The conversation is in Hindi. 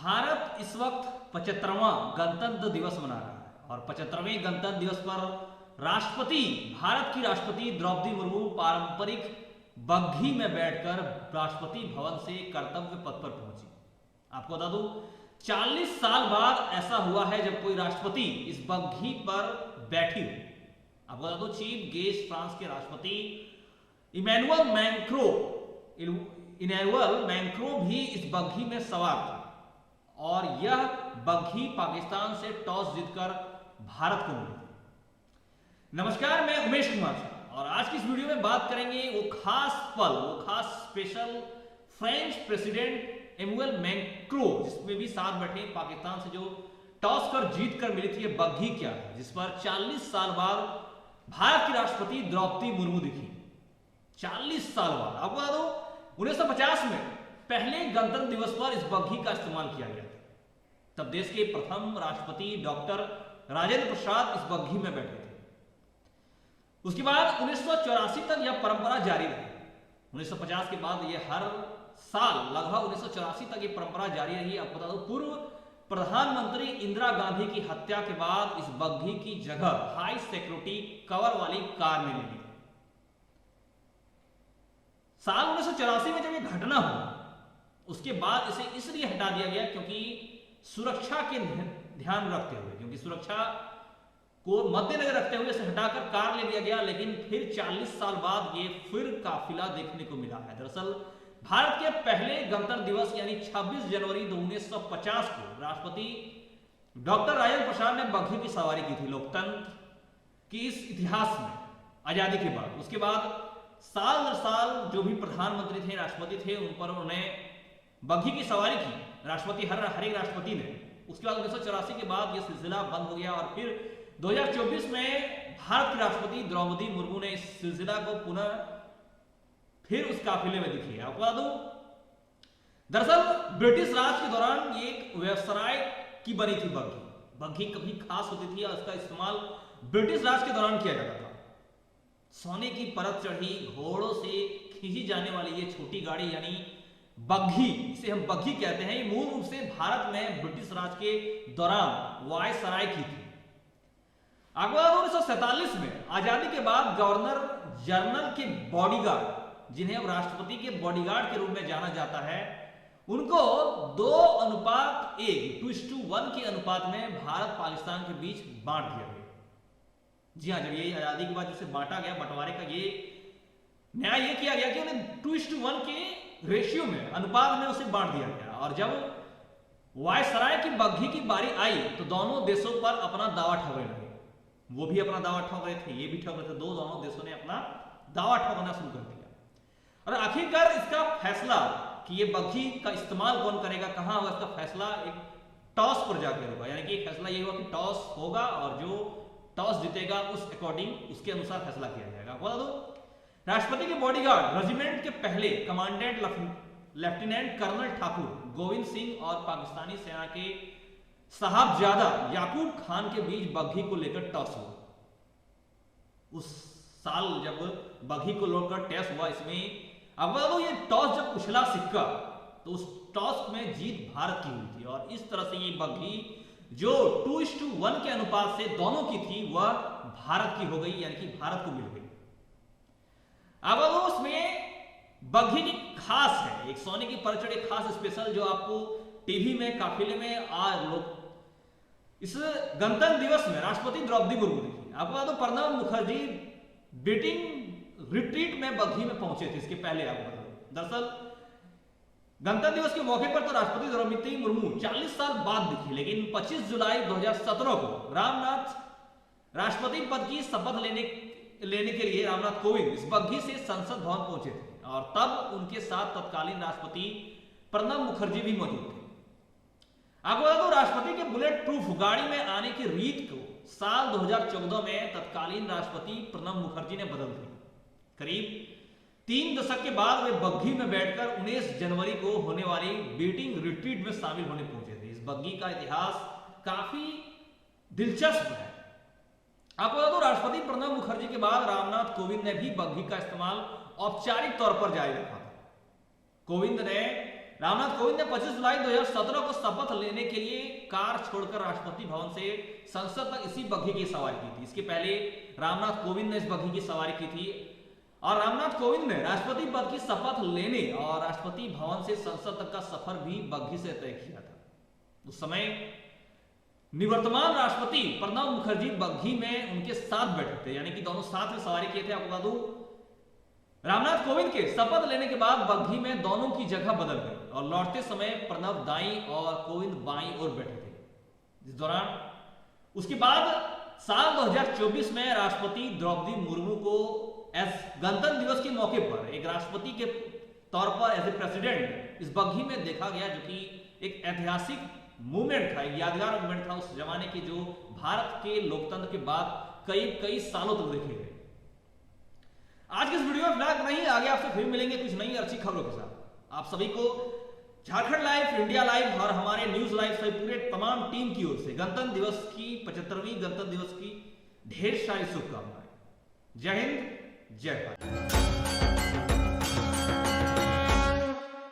भारत इस वक्त 75वां गणतंत्र दिवस मना रहा है और 75वें गणतंत्र दिवस पर भारत की राष्ट्रपति द्रौपदी मुर्मू पारंपरिक बग्घी में बैठकर राष्ट्रपति भवन से कर्तव्य पथ पर पहुंची। आपको बता दूं 40 साल बाद ऐसा हुआ है जब कोई राष्ट्रपति इस बग्घी पर बैठी हो। आपको बता दूं चीफ गेस्ट फ्रांस के राष्ट्रपति इमैनुअल मैक्रों भी इस बग्घी में सवार थे और यह बग्घी पाकिस्तान से टॉस जीतकर भारत को मिली। नमस्कार, मैं उमेश कुमार और आज की इस वीडियो में बात करेंगे वो खास special French president Emmanuel Macron जिसमें भी साथ बैठे पाकिस्तान से जो टॉस कर जीत कर मिली थी। ये बग्घी क्या है जिस पर 40 साल बाद भारत की राष्ट्रपति द्रौपदी मुर्मू दिखी। 40 साल बाद। आपको बता दो 1950 में पहले गणतंत्र दिवस पर इस बग्घी का इस्तेमाल किया गया था। तब देश के प्रथम राष्ट्रपति डॉक्टर राजेंद्र प्रसाद इस बग्घी में बैठे थे। उसके बाद 1984 तक यह परंपरा जारी रही। 1950 के बाद यह हर साल लगभग 1984 तक यह परंपरा जारी रही। आपको बता दो पूर्व प्रधानमंत्री इंदिरा गांधी की हत्या के बाद इस बग्घी की जगह हाई सिक्योरिटी कवर वाली कार ने ले ली। साल 1984 में जब यह घटना हुई उसके बाद इसे इसलिए हटा दिया गया क्योंकि सुरक्षा के ध्यान रखते हुए, क्योंकि सुरक्षा को मद्देनजर रखते हुए इसे हटाकर कार ले लिया गया। लेकिन फिर 40 साल बाद ये फिर काफिला देखने को मिला है। दरअसल भारत के पहले गणतंत्र दिवस यानी 26 जनवरी 1950 को राष्ट्रपति डॉक्टर राजेंद्र प्रसाद ने बग्घी की सवारी की थी। लोकतंत्र की इस इतिहास में आजादी के बाद उसके बाद साल दर साल जो भी प्रधानमंत्री थे, राष्ट्रपति थे, उन पर उन्होंने बग्घी की सवारी की। राष्ट्रपति हर एक राष्ट्रपति ने। उसके बाद 1984 के बाद यह सिलसिला बंद हो गया और फिर 2024 में भारत की राष्ट्रपति द्रौपदी मुर्मू ने इस सिलसिला को पुनः फिर उस काफिले में दिखी है। आपको बता दूं दरअसल ब्रिटिश राज के दौरान ये एक व्यवसाय की बनी थी बग्घी। बग्घी कभी खास होती थी और उसका इस्तेमाल ब्रिटिश राज के दौरान किया जाता था। सोने की परत चढ़ी घोड़ों से खींची जाने वाली ये छोटी गाड़ी यानी बग्घी, इसे हम बग्घी कहते हैं, ये मूल रूप से भारत में ब्रिटिश राज के दौरान वायसराय की थी। आपको 1947 में आजादी के बाद गवर्नर जनरल के बॉडीगार्ड, जिन्हें अब राष्ट्रपति के बॉडीगार्ड के रूप में जाना जाता है, उनको 2:1 के अनुपात में भारत पाकिस्तान के बीच बांट दिया गया। जी हाँ, जब ये आजादी के बाद जिसे बांटा गया, बंटवारे का ये न्याय ये किया गया कि उन्हें 2:1 के रेशियो में, अनुपात में उसे बांट दिया गया। और जब वायसराय की बग्घी की बारी आई तो दोनों देशों पर अपना दावा ठोकने लगे। वो भी अपना दावा ठोक रहे थे, ये भी ठोक रहे थे। दोनों देशों ने अपना दावा ठोकना शुरू कर दिया और आखिरकार इसका फैसला कि ये बग्घी का इस्तेमाल कौन करेगा, कहां होगा, इसका फैसला एक टॉस पर जाकर होगा। यानी कि फैसला ये हुआ कि टॉस होगा और जो टॉस जीतेगा उस अकॉर्डिंग उसके अनुसार फैसला किया जाएगा। बता दो राष्ट्रपति के बॉडीगार्ड रेजिमेंट के पहले commandant lieutenant colonel Thakur Govind Singh और पाकिस्तानी सेना के साहबजादा याकूब खान के बीच बग्घी को लेकर टॉस हुआ। उस साल जब बग्घी को लेकर टॉस हुआ, इसमें अब ये टॉस जब उछला सिक्का तो उस टॉस में जीत भारत की हुई थी और इस तरह से ये बग्घी जो 2:1 के अनुपात से दोनों की थी वह भारत की हो गई, यानी कि भारत को मिल गई। अब उसमें बग्घी की खास है, एक सोने की परत चढ़ी खास स्पेशल जो आपको टीवी में काफिले में लोग इस गणतंत्र दिवस में राष्ट्रपति द्रौपदी मुर्मू दिखी। आपको बता दो प्रणब मुखर्जी बीटिंग रिट्रीट में बग्घी में पहुंचे थे। इसके पहले आपको बता दो दरअसल गणतंत्र दिवस के मौके पर तो राष्ट्रपति द्रौपदी मुर्मू 40 साल बाद दिखी, लेकिन 25 जुलाई 2017 को रामनाथ राष्ट्रपति पद की शपथ लेने के लिए रामनाथ कोविंद इस बग्घी से संसद भवन पहुंचे थे और तब उनके साथ तत्कालीन राष्ट्रपति प्रणब मुखर्जी भी मौजूद थे। आपको बता दो राष्ट्रपति के बुलेट प्रूफ गाड़ी में आने की रीत को साल 2014 में तत्कालीन राष्ट्रपति प्रणब मुखर्जी ने बदल दी। करीब 3 दशक के बाद वे बग्घी में बैठकर 19 जनवरी को होने वाली बीटिंग रिट्रीट में शामिल होने पहुंचे थे। इस बग्घी का इतिहास काफी दिलचस्प है। आपको बता दो राष्ट्रपति प्रणब मुखर्जी के बाद रामनाथ कोविंद ने भी बग्घी का इस्तेमाल औपचारिक तौर पर जारी रखा था। कोविंद ने रामनाथ कोविंद ने 25 जुलाई 2017 को शपथ लेने के लिए कार छोड़कर राष्ट्रपति भवन से संसद तक इसी बग्घी की सवारी की थी। इसके पहले रामनाथ कोविंद ने इस बग्घी की सवारी की थी और रामनाथ कोविंद ने राष्ट्रपति पद की शपथ लेने और राष्ट्रपति भवन से संसद तक का सफर भी बग्घी से तय किया था। उस समय निवर्तमान राष्ट्रपति प्रणब मुखर्जी बग्घी में उनके साथ बैठे थे, यानी कि दोनों साथ में सवारी किए थे। आपको बता दूं, रामनाथ कोविंद के शपथ लेने के बाद बग्घी में दोनों की जगह बदल गई और लौटते समय प्रणब दाईं और कोविंद बाईं ओर बैठे थे। इस दौरान उसके बाद साल 2024 में राष्ट्रपति द्रौपदी मुर्मू को गणतंत्र दिवस के मौके पर एक राष्ट्रपति के तौर पर एज ए प्रेसिडेंट इस बग्घी में देखा गया, जो कि एक ऐतिहासिक मूवमेंट था, एक यादगार मूवमेंट था उस जमाने के, जो भारत के लोकतंत्र के बाद कई सालों तक देखे गए। आज के इस वीडियो में फिलहाल नहीं, आगे आपसे फिर मिलेंगे कुछ नई अच्छी खबरों के साथ। आप सभी को झारखंड लाइव, इंडिया लाइव और हमारे न्यूज लाइव से पूरे तमाम टीम की ओर से गणतंत्र दिवस की 75वीं गणतंत्र दिवस की ढेर सारी शुभकामनाएं। जय हिंद, जय भारत।